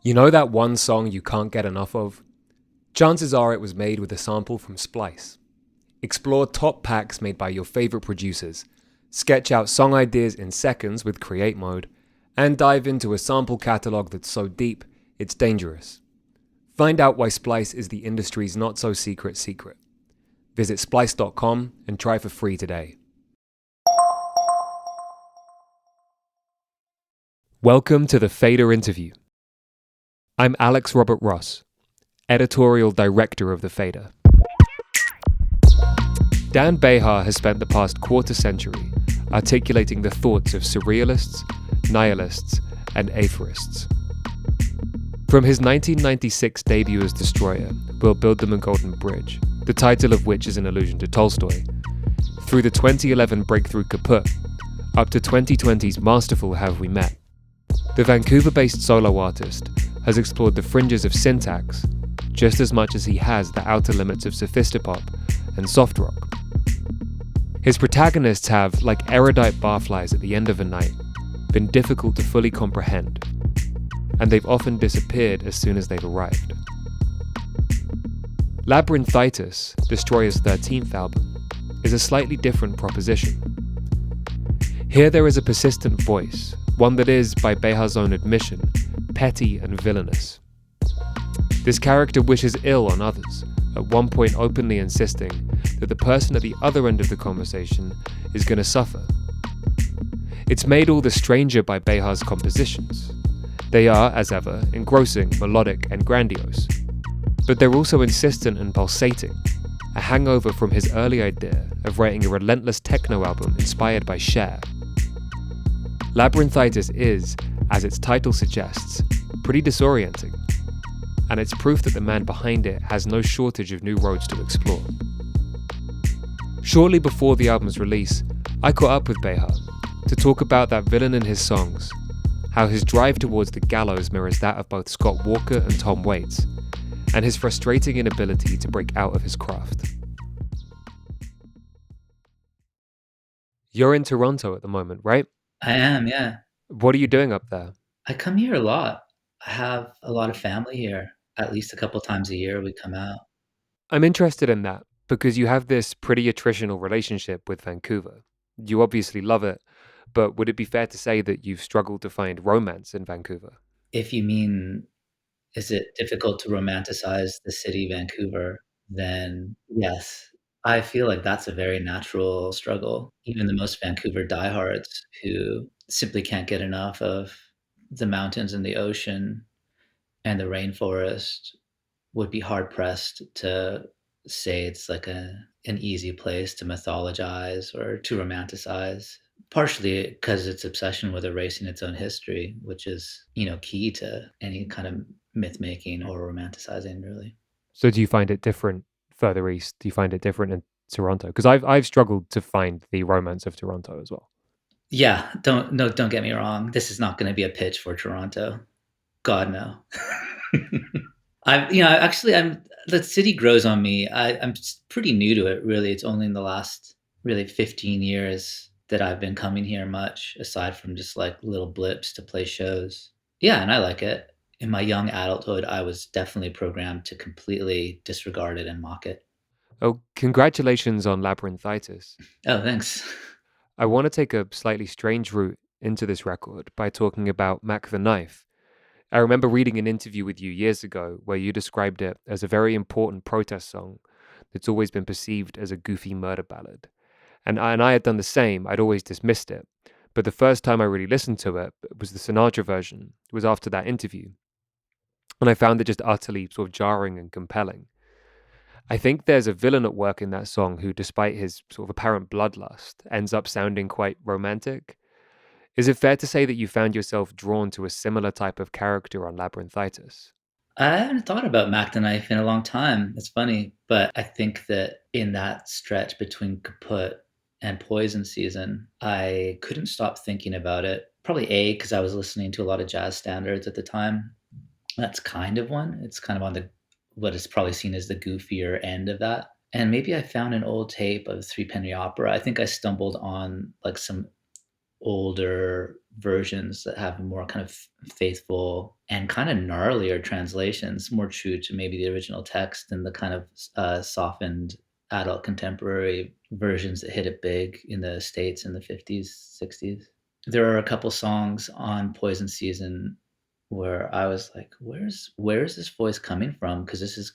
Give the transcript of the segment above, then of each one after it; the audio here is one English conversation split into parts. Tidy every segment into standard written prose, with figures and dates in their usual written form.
You know that one song you can't get enough of? Chances are it was made with a sample from Splice. Explore top packs made by your favorite producers, sketch out song ideas in seconds with Create Mode, and dive into a sample catalog that's so deep, it's dangerous. Find out why Splice is the industry's not so secret secret. Visit splice.com and try for free today. Welcome to the Fader interview. I'm Alex Robert Ross, editorial director of the Fader. Dan Bejar has spent the past quarter century articulating the thoughts of surrealists, nihilists, and aphorists. From his 1996 debut as Destroyer, We'll Build Them a Golden Bridge, the title of which is an allusion to Tolstoy, through the 2011 breakthrough Kaput, up to 2020's masterful Have We Met, the Vancouver-based solo artist has explored the fringes of syntax just as much as he has the outer limits of sophistopop and soft rock. His protagonists have, like erudite barflies at the end of a night, been difficult to fully comprehend, and they've often disappeared as soon as they've arrived. Labyrinthitis, Destroyer's 13th album, is a slightly different proposition. Here there is a persistent voice, one that is, by Bejar's own admission, petty and villainous. This character wishes ill on others, at one point openly insisting that the person at the other end of the conversation is going to suffer. It's made all the stranger by Bejar's compositions. They are, as ever, engrossing, melodic, and grandiose. But they're also insistent and pulsating, a hangover from his early idea of writing a relentless techno album inspired by Cher. Labyrinthitis is, as its title suggests, pretty disorienting, and it's proof that the man behind it has no shortage of new roads to explore. Shortly before the album's release, I caught up with Bejar to talk about that villain in his songs, how his drive towards the gallows mirrors that of both Scott Walker and Tom Waits, and his frustrating inability to break out of his craft. You're in Toronto at the moment, right? I am, yeah. What are you doing up there? I come here a lot. I have a lot of family here. At least a couple times a year we come out. I'm interested in that because you have this pretty attritional relationship with Vancouver. You obviously love it, but would it be fair to say that you've struggled to find romance in Vancouver? If you mean, is it difficult to romanticize the city, Vancouver? Then yes. I feel like that's a very natural struggle. Even the most Vancouver diehards who simply can't get enough of the mountains and the ocean and the rainforest would be hard pressed to say it's like an easy place to mythologize or to romanticize. Partially because its obsession with erasing its own history, which is, key to any kind of myth making or romanticizing, really. So do you find it different further east? Do you find it different in Toronto? Because I've struggled to find the romance of Toronto as well. Yeah, don't get me wrong. This is not going to be a pitch for Toronto. God no. I'm the city grows on me. I'm pretty new to it, really. It's only in the last really 15 years that I've been coming here much, aside from just like little blips to play shows. Yeah, and I like it. In my young adulthood, I was definitely programmed to completely disregard it and mock it. Oh, congratulations on labyrinthitis. Oh, thanks. I want to take a slightly strange route into this record by talking about Mac the Knife. I remember reading an interview with you years ago where you described it as a very important protest song that's always been perceived as a goofy murder ballad. And I had done the same. I'd always dismissed it. But the first time I really listened to it was the Sinatra version. It was after that interview. And I found it just utterly sort of jarring and compelling. I think there's a villain at work in that song who, despite his sort of apparent bloodlust, ends up sounding quite romantic. Is it fair to say that you found yourself drawn to a similar type of character on Labyrinthitis? I haven't thought about Mac the Knife in a long time. It's funny, but I think that in that stretch between Kaput and Poison Season, I couldn't stop thinking about it. Probably A, because I was listening to a lot of jazz standards at the time. That's kind of one. It's kind of on the what is probably seen as the goofier end of that. And maybe I found an old tape of Three Penny Opera. I think I stumbled on like some older versions that have more kind of faithful and kind of gnarlier translations, more true to maybe the original text than the kind of softened adult contemporary versions that hit it big in the States in the 50s, 60s. There are a couple songs on Poison Season where I was like, where's this voice coming from? Because this is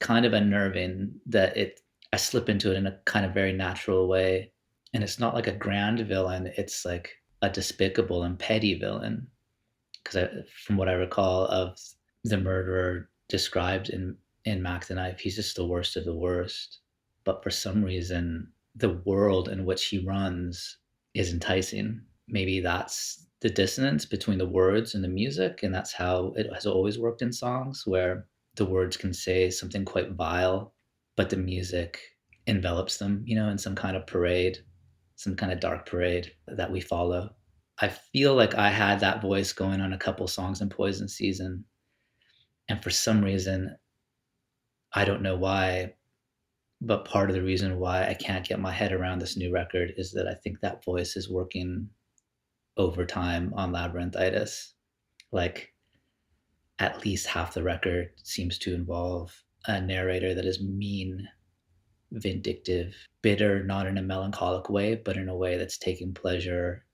kind of unnerving that I slip into it in a kind of very natural way. And it's not like a grand villain, it's like a despicable and petty villain. Because from what I recall of the murderer described in Mac the Knife, he's just the worst of the worst. But for some reason, the world in which he runs is enticing. Maybe that's the dissonance between the words and the music, and that's how it has always worked in songs, where the words can say something quite vile, but the music envelops them, in some kind of parade, some kind of dark parade that we follow. I feel like I had that voice going on a couple songs in Poison Season, and for some reason, I don't know why, but part of the reason why I can't get my head around this new record is that I think that voice is working overtime on Labyrinthitis. Like, at least half the record seems to involve a narrator that is mean, vindictive, bitter, not in a melancholic way, but in a way that's taking pleasure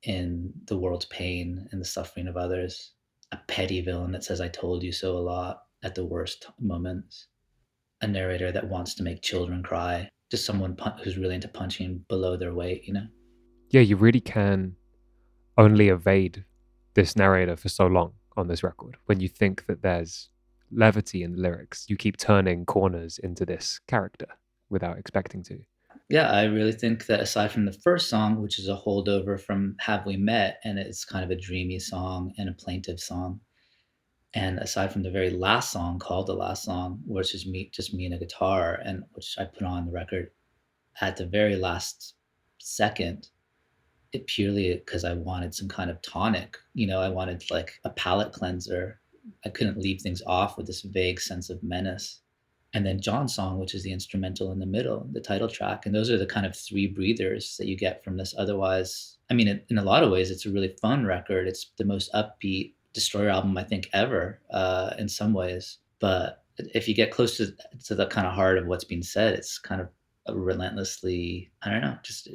in the world's pain and the suffering of others. A petty villain that says, I told you so a lot at the worst moments. A narrator that wants to make children cry. Just someone who's really into punching below their weight. Yeah, you really can only evade this narrator for so long on this record. When you think that there's levity in the lyrics, you keep turning corners into this character without expecting to. Yeah, I really think that aside from the first song, which is a holdover from Have We Met, and it's kind of a dreamy song and a plaintive song, and aside from the very last song called The Last Song, which is just me and a guitar, and which I put on the record at the very last second, it purely because I wanted some kind of tonic. I wanted like a palate cleanser. I couldn't leave things off with this vague sense of menace. And then John's song, which is the instrumental in the middle, the title track. And those are the kind of three breathers that you get from this. Otherwise, I mean, in a lot of ways, it's a really fun record. It's the most upbeat Destroyer album, I think, ever, in some ways. But if you get close to the kind of heart of what's being said, it's kind of relentlessly, I don't know, just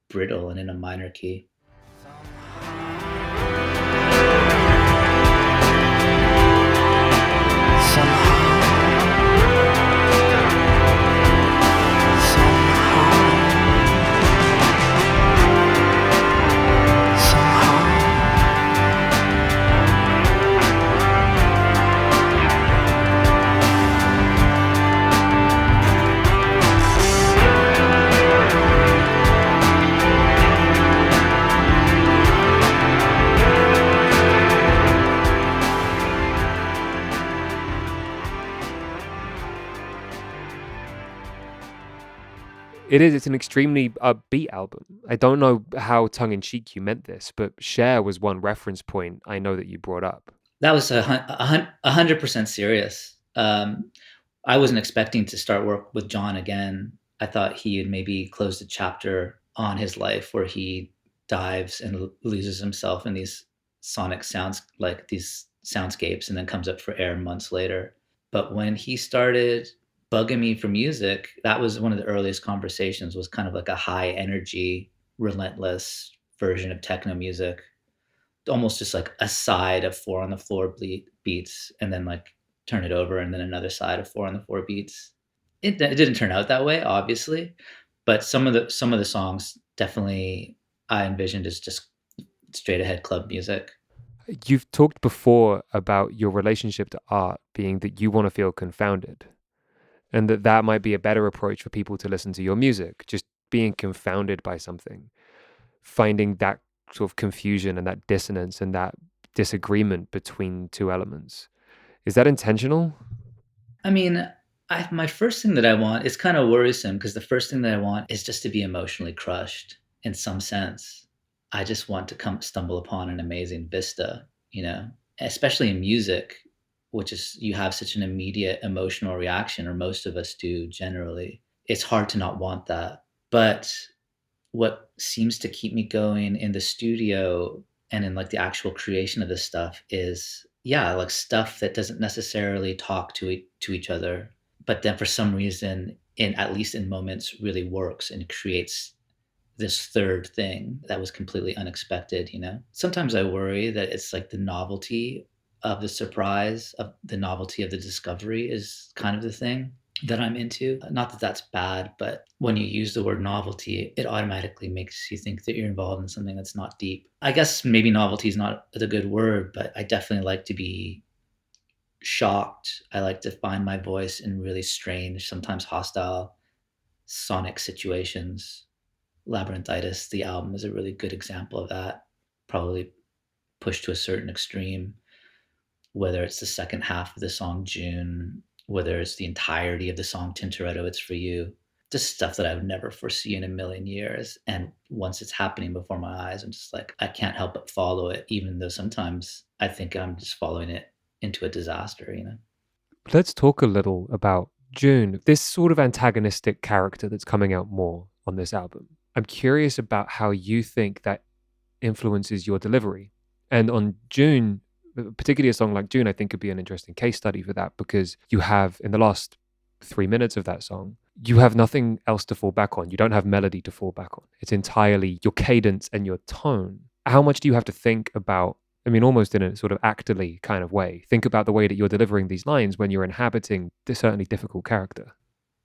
brittle and in a minor key. It's an extremely upbeat album. I don't know how tongue-in-cheek you meant this, but Cher was one reference point I know that you brought up. That was 100% serious. I wasn't expecting to start work with John again. I thought he had maybe closed a chapter on his life where he dives and loses himself in these sonic sounds, like these soundscapes, and then comes up for air months later. But when he started bugging me for music, that was one of the earliest conversations, was kind of like a high energy, relentless version of techno music, almost just like a side of Four on the Floor beats, and then like turn it over, and then another side of Four on the Floor beats. It didn't turn out that way, obviously, but some of the songs definitely I envisioned as just straight ahead club music. You've talked before about your relationship to art being that you want to feel confounded, and that might be a better approach for people to listen to your music, just being confounded by something, finding that sort of confusion and that dissonance and that disagreement between two elements. Is that intentional? I mean, my first thing that I want is kind of worrisome, because the first thing that I want is just to be emotionally crushed in some sense. I just want to stumble upon an amazing vista, especially in music, which is, you have such an immediate emotional reaction, or most of us do generally. It's hard to not want that. But what seems to keep me going in the studio and in like the actual creation of this stuff is, yeah, like stuff that doesn't necessarily talk to each other, but then for some reason, in at least in moments, really works and creates this third thing that was completely unexpected, you know? Sometimes I worry that it's like the novelty of the surprise, of the novelty of the discovery is kind of the thing that I'm into. Not that that's bad, but when you use the word novelty, it automatically makes you think that you're involved in something that's not deep. I guess maybe novelty is not the good word, but I definitely like to be shocked. I like to find my voice in really strange, sometimes hostile sonic situations. Labyrinthitis, the album, is a really good example of that. Probably pushed to a certain extreme, whether it's the second half of the song June, whether it's the entirety of the song Tintoretto, It's For You. Just stuff that I would never foresee in a million years. And once it's happening before my eyes, I'm just like, I can't help but follow it, even though sometimes I think I'm just following it into a disaster, you know? Let's talk a little about June, this sort of antagonistic character that's coming out more on this album. I'm curious about how you think that influences your delivery. And on June, particularly a song like June, I think could be an interesting case study for that because you have, in the last 3 minutes of that song, you have nothing else to fall back on. You don't have melody to fall back on. It's entirely your cadence and your tone. How much do you have to think about, I mean, almost in a sort of actorly kind of way, think about the way that you're delivering these lines when you're inhabiting this certainly difficult character?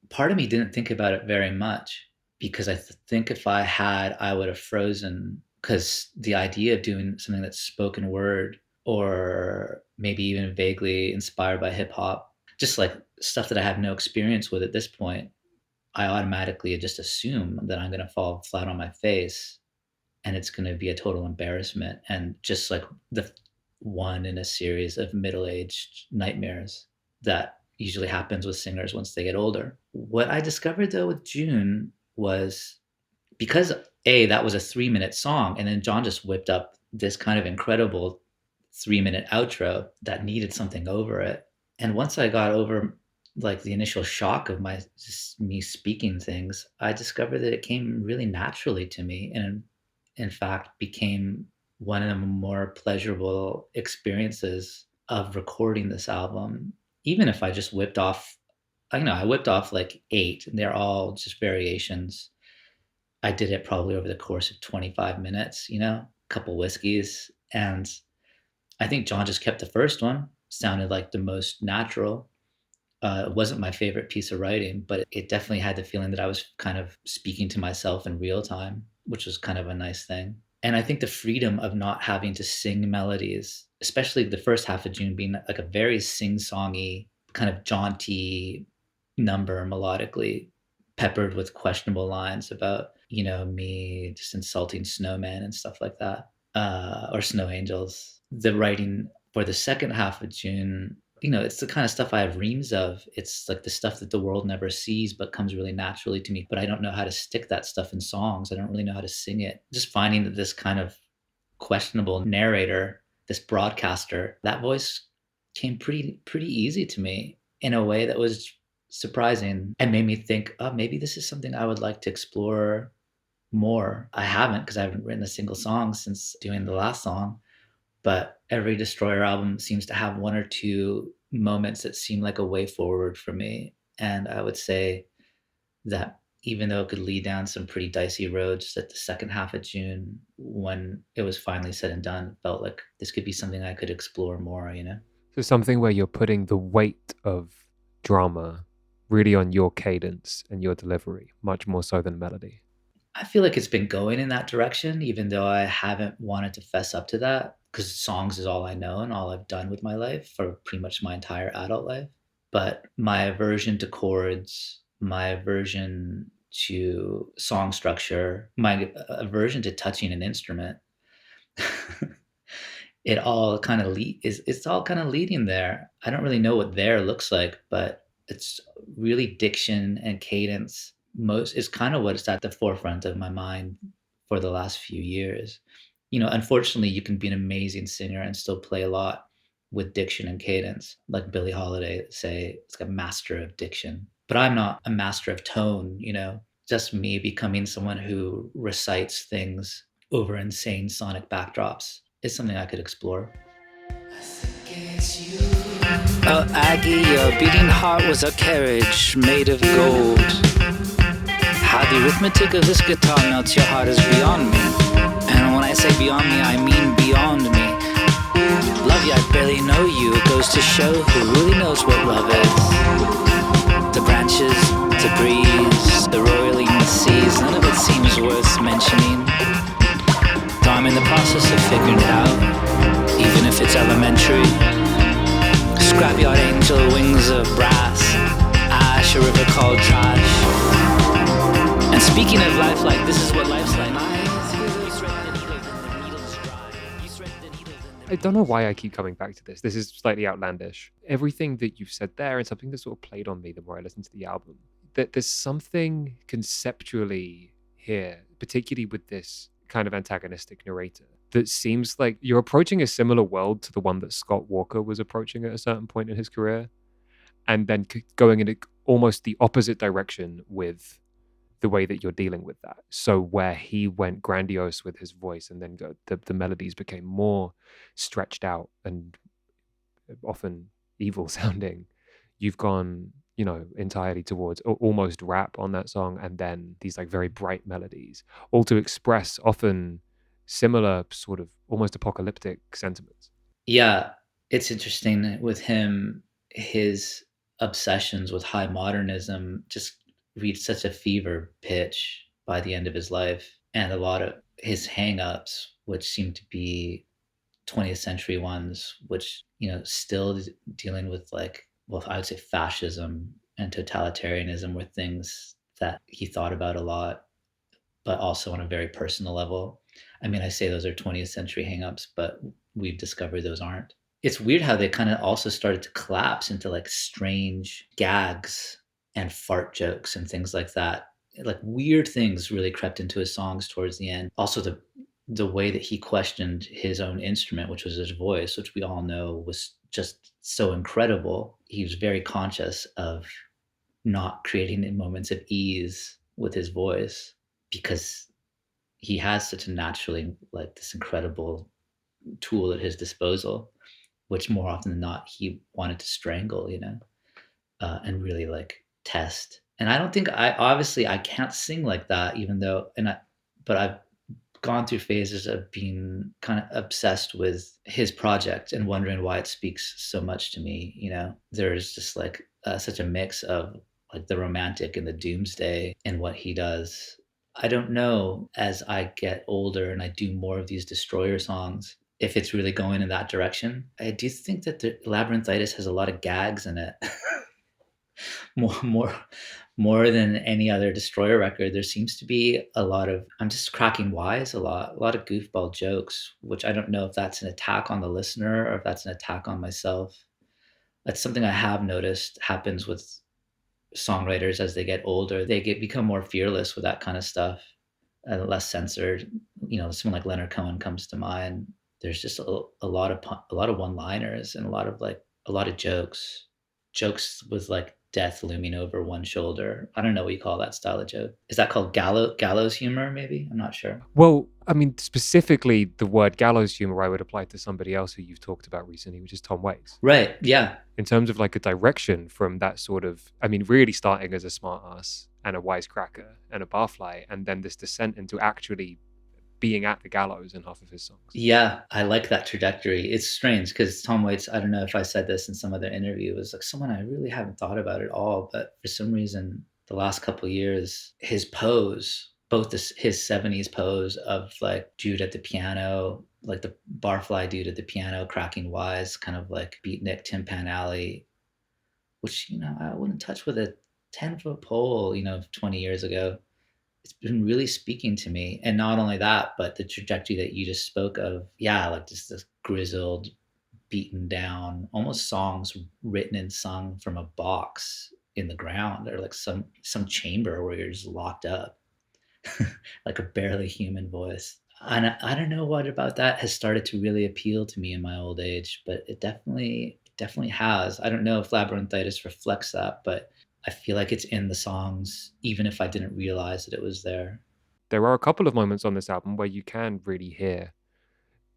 Part of me didn't think about it very much because think if I had, I would have frozen. Because the idea of doing something that's spoken word or maybe even vaguely inspired by hip hop, just like stuff that I have no experience with at this point, I automatically just assume that I'm going to fall flat on my face and it's going to be a total embarrassment and just like the one in a series of middle-aged nightmares that usually happens with singers once they get older. What I discovered though with June was because that was a 3-minute song and then John just whipped up this kind of incredible 3-minute outro that needed something over it. And once I got over like the initial shock of my just me speaking things, I discovered that it came really naturally to me and in fact became one of the more pleasurable experiences of recording this album. Even if I just whipped off, I whipped off like 8 and they're all just variations. I did it probably over the course of 25 minutes, a couple whiskeys. And I think John just kept the first one, sounded like the most natural. It wasn't my favorite piece of writing, but it definitely had the feeling that I was kind of speaking to myself in real time, which was kind of a nice thing. And I think the freedom of not having to sing melodies, especially the first half of June being like a very sing-songy, kind of jaunty number melodically, peppered with questionable lines about, me just insulting snowmen and stuff like that, or snow angels. The writing for the second half of June, it's the kind of stuff I have reams of. It's like the stuff that the world never sees, but comes really naturally to me. But I don't know how to stick that stuff in songs. I don't really know how to sing it. Just finding that this kind of questionable narrator, this broadcaster, that voice came pretty easy to me in a way that was surprising and made me think, oh, maybe this is something I would like to explore more. I haven't because I haven't written a single song since doing the last song, but every Destroyer album seems to have one or two moments that seem like a way forward for me. And I would say that even though it could lead down some pretty dicey roads, that the second half of June, when it was finally said and done, felt like this could be something I could explore more. So something where you're putting the weight of drama really on your cadence and your delivery, much more so than melody. I feel like it's been going in that direction, even though I haven't wanted to fess up to that because songs is all I know and all I've done with my life for pretty much my entire adult life. But my aversion to chords, my aversion to song structure, my aversion to touching an instrument, it all kind of it's all kind of leading there. I don't really know what there looks like, but it's really diction and cadence most is kind of what's at the forefront of my mind for the last few years. Unfortunately, you can be an amazing singer and still play a lot with diction and cadence, like Billie Holiday say it's like a master of diction. But I'm not a master of tone. Just me becoming someone who recites things over insane sonic backdrops is something I could explore. Oh, Aggie, your beating heart was a carriage made of gold. How the arithmetic of this guitar melts your heart is beyond me. And when I say beyond me, I mean beyond me. Love you, I barely know you. It goes to show who really knows what love is. The branches, the breeze, the roiling seas, none of it seems worth mentioning. Though I'm in the process of figuring it out, even if it's elementary. Scrapyard angel, wings of brass, ash, a river called trash. And speaking of life, like this is what life's like. I don't know why I keep coming back to this. This is slightly outlandish. Everything that you've said there and something that sort of played on me the more I listened to the album, that there's something conceptually here, particularly with this kind of antagonistic narrator, that seems like you're approaching a similar world to the one that Scott Walker was approaching at a certain point in his career, and then going in almost the opposite direction with the way that you're dealing with that. So where he went grandiose with his voice and then the melodies became more stretched out and often evil sounding, you've gone, entirely towards almost rap on that song, and then these like very bright melodies, all to express often similar sort of almost apocalyptic sentiments. Yeah, it's interesting with him, his obsessions with high modernism just reached such a fever pitch by the end of his life. And a lot of his hang-ups, which seem to be 20th century ones, which, still dealing with like, well, I would say fascism and totalitarianism were things that he thought about a lot, but also on a very personal level. I mean, I say those are 20th century hangups, but we've discovered those aren't. It's weird how they kind of also started to collapse into like strange gags and fart jokes and things like that. Like weird things really crept into his songs towards the end. Also, the way that he questioned his own instrument, which was his voice, which we all know was just so incredible. He was very conscious of not creating moments of ease with his voice because he has such a naturally like this incredible tool at his disposal, which more often than not he wanted to strangle, and really like test. And I don't think I can't sing like that, even though, but I've gone through phases of being kind of obsessed with his project and wondering why it speaks so much to me. There's just like such a mix of like the romantic and the doomsday in what he does. I don't know, as I get older and I do more of these destroyer songs, if it's really going in that direction. I do think that the Labyrinthitis has a lot of gags in it. more more more than any other destroyer record. There seems to be a lot of, I'm just cracking wise a lot of goofball jokes, which I don't know if that's an attack on the listener or if that's an attack on myself. That's something I have noticed happens with songwriters as they get older. They become more fearless with that kind of stuff and less censored. Someone like Leonard Cohen comes to mind. There's just a lot of one-liners and a lot of jokes with like death looming over one shoulder. I don't know what you call that style of joke. Is that called gallows humor? Maybe, I'm not sure. Well, I mean, specifically the word gallows humor I would apply to somebody else who you've talked about recently, which is Tom Waits. Right. Yeah. In terms of like a direction from that sort of, I mean, really starting as a smart ass and a wisecracker and a barfly, and then this descent into actually being at the gallows in half of his songs. Yeah, I like that trajectory. It's strange because Tom Waits, I don't know if I said this in some other interview, was like someone I really haven't thought about at all. But for some reason, the last couple of years, his pose, both his 70s pose of like Jude at the piano, like the barfly dude at the piano, cracking wise, kind of like beatnik Tin Pan Alley, which, I wouldn't touch with a 10-foot pole, 20 years ago. It's been really speaking to me. And not only that, but the trajectory that you just spoke of, yeah, like just this grizzled, beaten down, almost songs written and sung from a box in the ground, or like some chamber where you're just locked up, like a barely human voice. And I don't know what about that has started to really appeal to me in my old age, but it definitely has. I don't know if Labyrinthitis reflects that, but I feel like it's in the songs, even if I didn't realize that it was there. There are a couple of moments on this album where you can really hear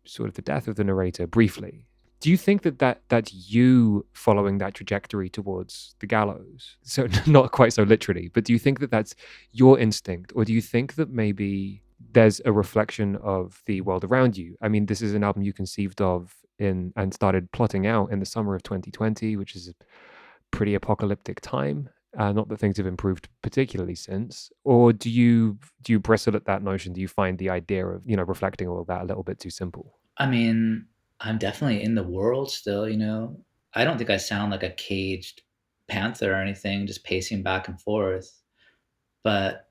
sort of the death of the narrator briefly. Do you think that's you following that trajectory towards the gallows? So not quite so literally, but do you think that that's your instinct, or do you think that maybe there's a reflection of the world around you? I mean, this is an album you conceived of in and started plotting out in the summer of 2020, which is a pretty apocalyptic time. Not that things have improved particularly since, or do you bristle at that notion? Do you find the idea of reflecting all of that a little bit too simple? I mean, I'm definitely in the world still, you know? I don't think I sound like a caged panther or anything, just pacing back and forth. But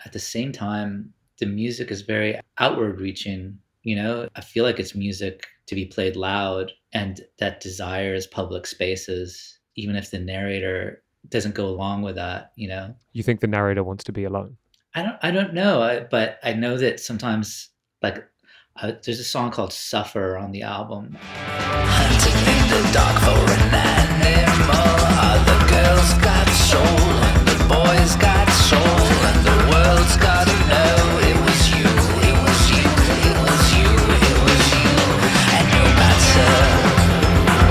at the same time, the music is very outward reaching, you know? I feel like it's music to be played loud and that desires public spaces, even if the narrator doesn't go along with that, you know? You think the narrator wants to be alone? I don't know, but I know that sometimes, like, there's a song called "Suffer" on the album. Hunting in the dark for an animal. Other girls got soul, and the boys got soul, and the world's gotta know it was you, it was you, it was you, it was you. And no matter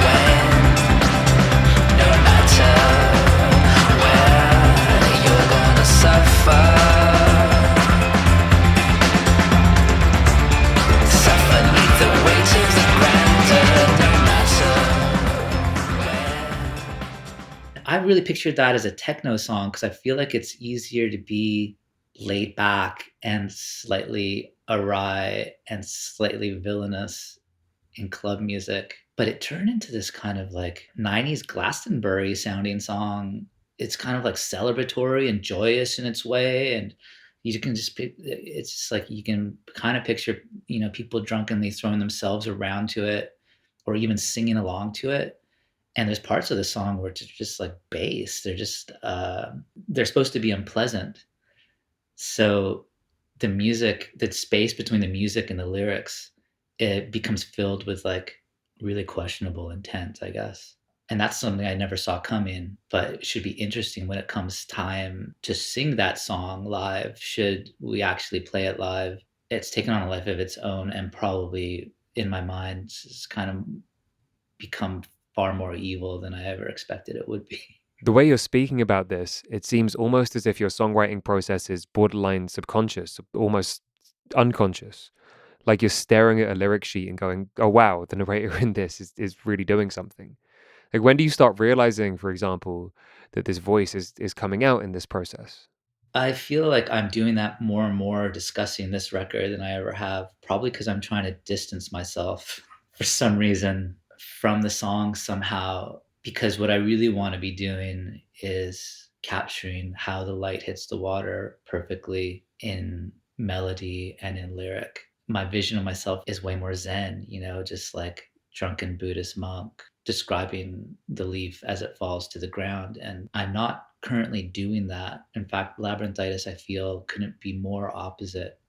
when, no matter where, you're gonna suffer. I really pictured that as a techno song because I feel like it's easier to be laid back and slightly awry and slightly villainous in club music. But it turned into this kind of like 90s Glastonbury sounding song. It's kind of like celebratory and joyous in its way. And you can just, it's just like you can kind of picture, people drunkenly throwing themselves around to it or even singing along to it. And there's parts of the song where it's just like bass. They're just they're supposed to be unpleasant. So the music, the space between the music and the lyrics, it becomes filled with like really questionable intent, I guess. And that's something I never saw coming, but it should be interesting when it comes time to sing that song live. Should we actually play it live? It's taken on a life of its own and probably in my mind it's kind of become far more evil than I ever expected it would be. The way you're speaking about this, it seems almost as if your songwriting process is borderline subconscious, almost unconscious. Like you're staring at a lyric sheet and going, oh, wow, the narrator in this is really doing something. Like, when do you start realizing, for example, that this voice is coming out in this process? I feel like I'm doing that more and more discussing this record than I ever have, probably because I'm trying to distance myself for some reason from the song somehow, because what I really want to be doing is capturing how the light hits the water perfectly in melody and in lyric. My vision of myself is way more zen, just like drunken Buddhist monk describing the leaf as it falls to the ground. And I'm not currently doing that. In fact, labyrinthitis, I feel, couldn't be more opposite.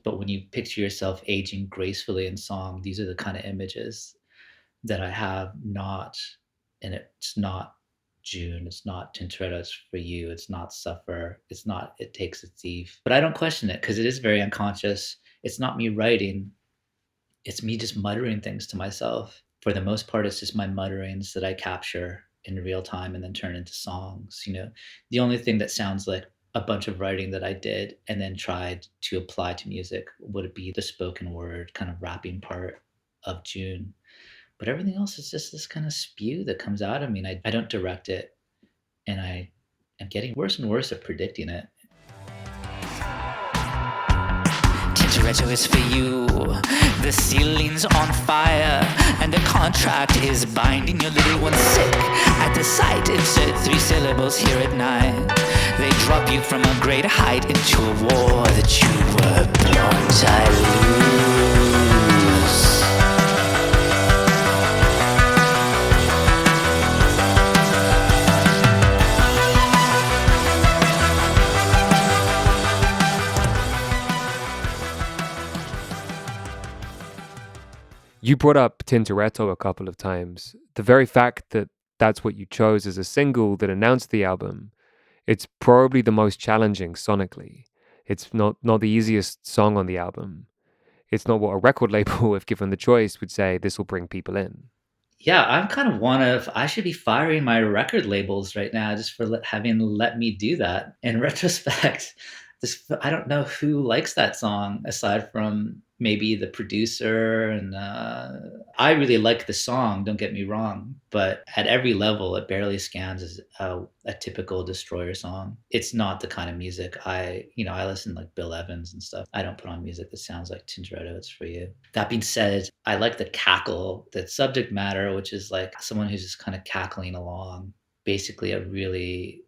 But when you picture yourself aging gracefully in song, these are the kind of images that I have not, and it's not June, it's not Tintoretto, it's for you, it's not Suffer, it's not It Takes a Thief. But I don't question it because it is very unconscious. It's not me writing, it's me just muttering things to myself. For the most part, it's just my mutterings that I capture in real time and then turn into songs. The only thing that sounds like a bunch of writing that I did and then tried to apply to music would be the spoken word kind of rapping part of June. But everything else is just this kind of spew that comes out of me, and I don't direct it, and I am getting worse and worse at predicting it. Tintoretto is for you. The ceiling's on fire, and the contract is binding your little one sick. At the sight, insert 3 syllables here at night. They drop you from a great height into a war that you were born to lose. You brought up Tintoretto a couple of times. The very fact that that's what you chose as a single that announced the album, it's probably the most challenging sonically. It's not the easiest song on the album. It's not what a record label, if given the choice, would say this will bring people in. Yeah, I'm kind of one of I should be firing my record labels right now just for having let me do that. In retrospect, this I don't know who likes that song aside from maybe the producer, and I really like the song, don't get me wrong, but at every level, it barely scans as a typical Destroyer song. It's not the kind of music I listen like Bill Evans and stuff. I don't put on music that sounds like Tintoretto, It's For You. That being said, I like the cackle, the subject matter, which is like someone who's just kind of cackling along, basically a really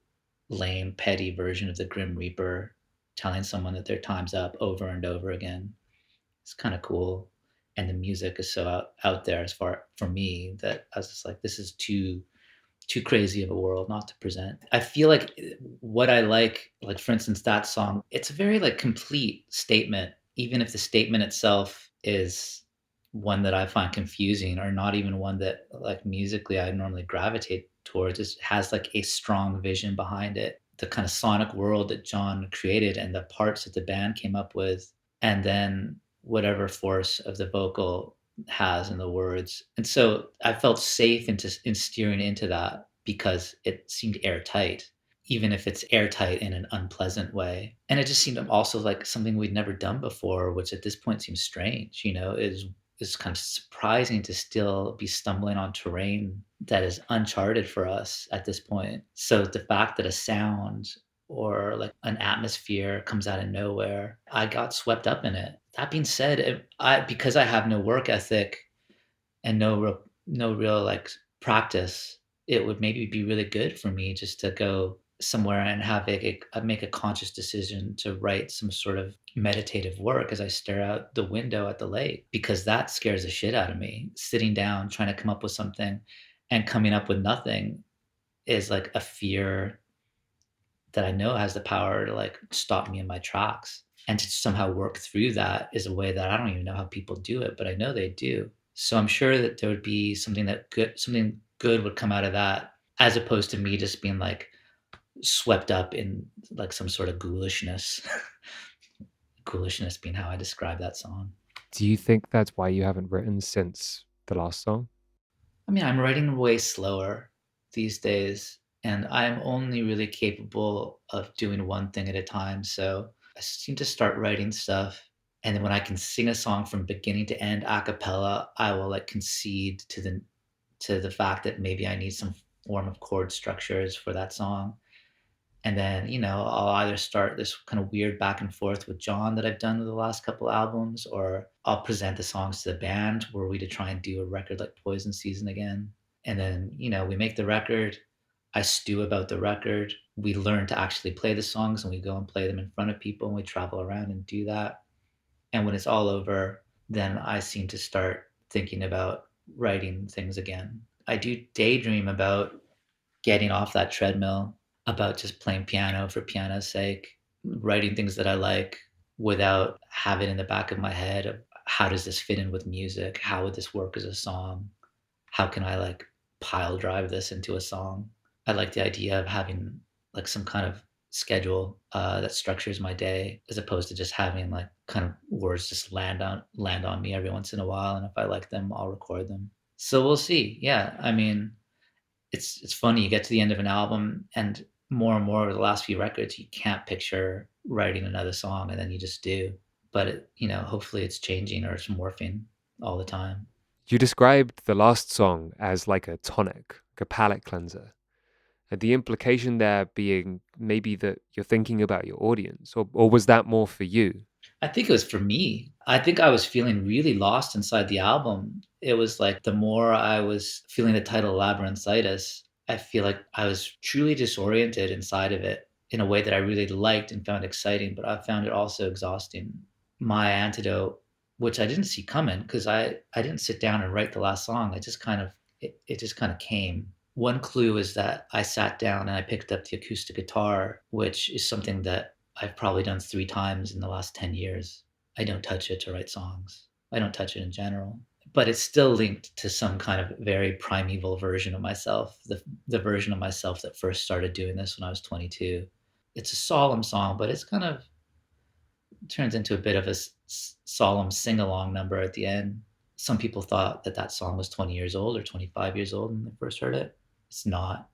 lame, petty version of the Grim Reaper, telling someone that their time's up over and over again. It's kind of cool. And the music is so out there as far for me that I was just like, this is too crazy of a world not to present. I feel like what I like for instance, that song, it's a very like complete statement, even if the statement itself is one that I find confusing or not even one that like musically I normally gravitate towards. It has like a strong vision behind it. The kind of sonic world that John created and the parts that the band came up with, and then whatever force of the vocal has in the words. And so I felt safe in steering into that because it seemed airtight, even if it's airtight in an unpleasant way. And it just seemed also like something we'd never done before, which at this point seems strange, is kind of surprising to still be stumbling on terrain that is uncharted for us at this point. So the fact that a sound or like an atmosphere comes out of nowhere, I got swept up in it. That being said, because I have no work ethic and no real like practice, it would maybe be really good for me just to go somewhere and make a conscious decision to write some sort of meditative work as I stare out the window at the lake, because that scares the shit out of me. Sitting down, trying to come up with something and coming up with nothing is like a fear that I know has the power to like stop me in my tracks. And to somehow work through that is a way that I don't even know how people do it, but I know they do. So I'm sure that there would be something good would come out of that, as opposed to me just being like swept up in like some sort of ghoulishness. Ghoulishness being how I describe that song. Do you think that's why you haven't written since the last song? I mean, I'm writing way slower these days, and I'm only really capable of doing one thing at a time. So I seem to start writing stuff, and then when I can sing a song from beginning to end a cappella, I will like concede to the fact that maybe I need some form of chord structures for that song. And then, I'll either start this kind of weird back and forth with John that I've done with the last couple albums, or I'll present the songs to the band. Were we to try and do a record like Poison Season again? And then, we make the record. I stew about the record. We learn to actually play the songs and we go and play them in front of people and we travel around and do that. And when it's all over, then I seem to start thinking about writing things again. I do daydream about getting off that treadmill, about just playing piano for piano's sake, writing things that I like without having in the back of my head of how does this fit in with music? How would this work as a song? How can I like pile drive this into a song? I like the idea of having like some kind of schedule that structures my day, as opposed to just having like kind of words just land on me every once in a while, and if I like them, I'll record them. So we'll see. Yeah, I mean, it's funny, you get to the end of an album and more over the last few records, you can't picture writing another song, and then you just do. But hopefully it's changing or it's morphing all the time. You described the last song as like a tonic, like a palate cleanser. And the implication there being maybe that you're thinking about your audience, or was that more for you? I think it was for me. I think I was feeling really lost inside the album. It was like the more I was feeling the title Labyrinthitis, I feel like I was truly disoriented inside of it in a way that I really liked and found exciting, but I found it also exhausting. My antidote, which I didn't see coming because I didn't sit down and write the last song. It just kind of came. One clue is that I sat down and I picked up the acoustic guitar, which is something that I've probably done 3 times in the last 10 years. I don't touch it to write songs. I don't touch it in general. But it's still linked to some kind of very primeval version of myself, the version of myself that first started doing this when I was 22. It's a solemn song, but it's kind of turns into a bit of a solemn sing-along number at the end. Some people thought that song was 20 years old or 25 years old when they first heard it. It's not,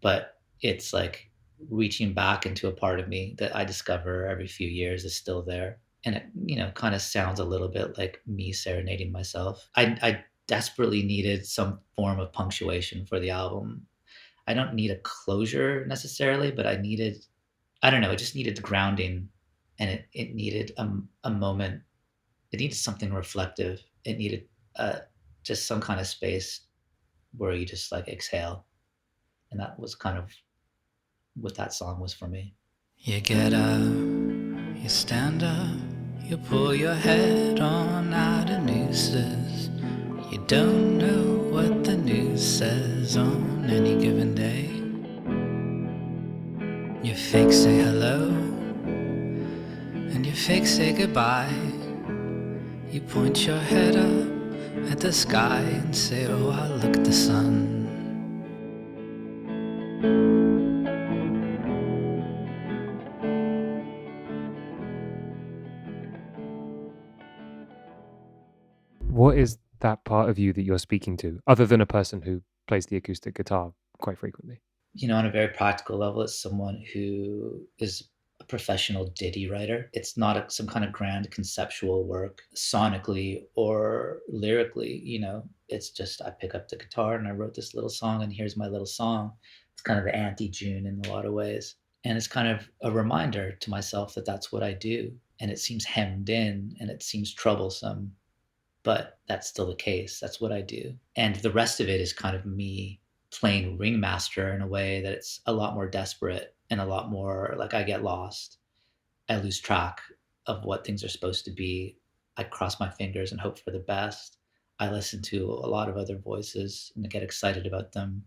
but it's like reaching back into a part of me that I discover every few years is still there. And it, kind of sounds a little bit like me serenading myself. I desperately needed some form of punctuation for the album. I don't need a closure necessarily, but I don't know, it just needed grounding, and it needed a moment. It needed something reflective. It needed just some kind of space where you just like exhale. And that was kind of what that song was for me. You get up, you stand up, you pull your head on out of nooses. You don't know what the news says on any given day. You fake say hello, and you fake say goodbye. You point your head up at the sky and say, oh, I'll look at the sun. What is that part of you that you're speaking to, other than a person who plays the acoustic guitar quite frequently? On a very practical level, it's someone who is a professional ditty writer. It's not some kind of grand conceptual work sonically or lyrically. It's just I pick up the guitar and I wrote this little song, and here's my little song. It's kind of the anti-June in a lot of ways. And it's kind of a reminder to myself that that's what I do. And it seems hemmed in and it seems troublesome, but that's still the case. That's what I do. And the rest of it is kind of me playing ringmaster in a way that it's a lot more desperate and a lot more like I get lost. I lose track of what things are supposed to be. I cross my fingers and hope for the best. I listen to a lot of other voices and get excited about them,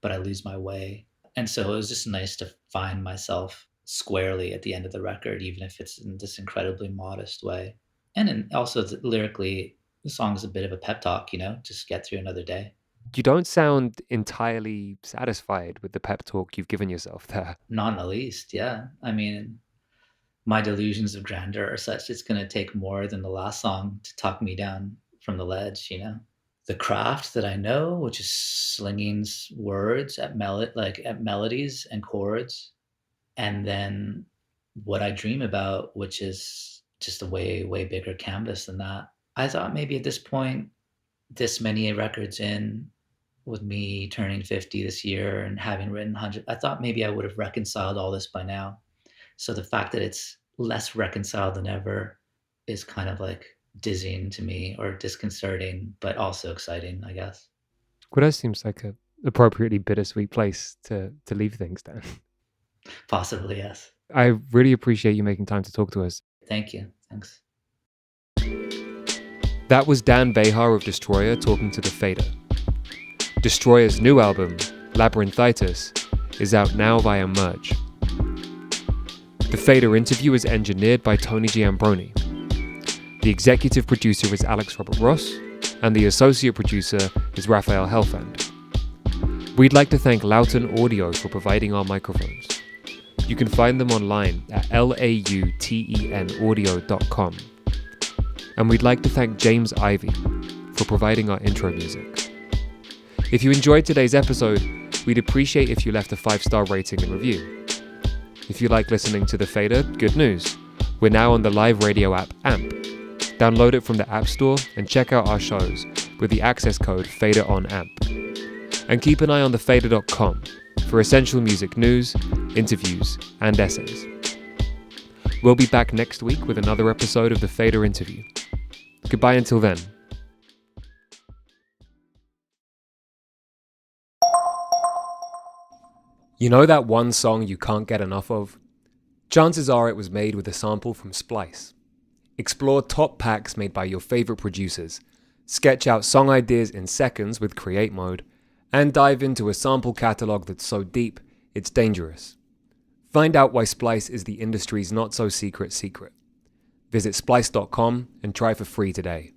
but I lose my way. And so it was just nice to find myself squarely at the end of the record, even if it's in this incredibly modest way. And also lyrically, the song is a bit of a pep talk, just get through another day. You don't sound entirely satisfied with the pep talk you've given yourself there. Not in the least, yeah. I mean, my delusions of grandeur are such it's going to take more than the last song to talk me down from the ledge, The craft that I know, which is slinging words at melodies and chords, and then what I dream about, which is just a way, way bigger canvas than that. I thought maybe at this point, this many records in, with me turning 50 this year and having written 100, I thought maybe I would have reconciled all this by now. So the fact that it's less reconciled than ever is kind of like dizzying to me, or disconcerting, but also exciting, I guess. Well, that seems like a appropriately bittersweet place to leave things, Dan. Possibly, yes. I really appreciate you making time to talk to us. Thank you. Thanks. That was Dan Bejar of Destroyer talking to The Fader. Destroyer's new album, Labyrinthitis, is out now via Merge. The Fader interview is engineered by Tony Giambroni. The executive producer is Alex Robert Ross, and the associate producer is Raphael Helfand. We'd like to thank Lauten Audio for providing our microphones. You can find them online at lautenaudio.com. And we'd like to thank James Ivey for providing our intro music. If you enjoyed today's episode, we'd appreciate if you left a 5-star rating and review. If you like listening to The Fader, good news. We're now on the live radio app AMP. Download it from the App Store and check out our shows with the access code FADERONAMP. And keep an eye on thefader.com for essential music news, interviews, and essays. We'll be back next week with another episode of The Fader Interview. Goodbye until then. You know that one song you can't get enough of? Chances are it was made with a sample from Splice. Explore top packs made by your favorite producers, sketch out song ideas in seconds with Create Mode, and dive into a sample catalog that's so deep, it's dangerous. Find out why Splice is the industry's not-so-secret secret. Visit splice.com and try for free today.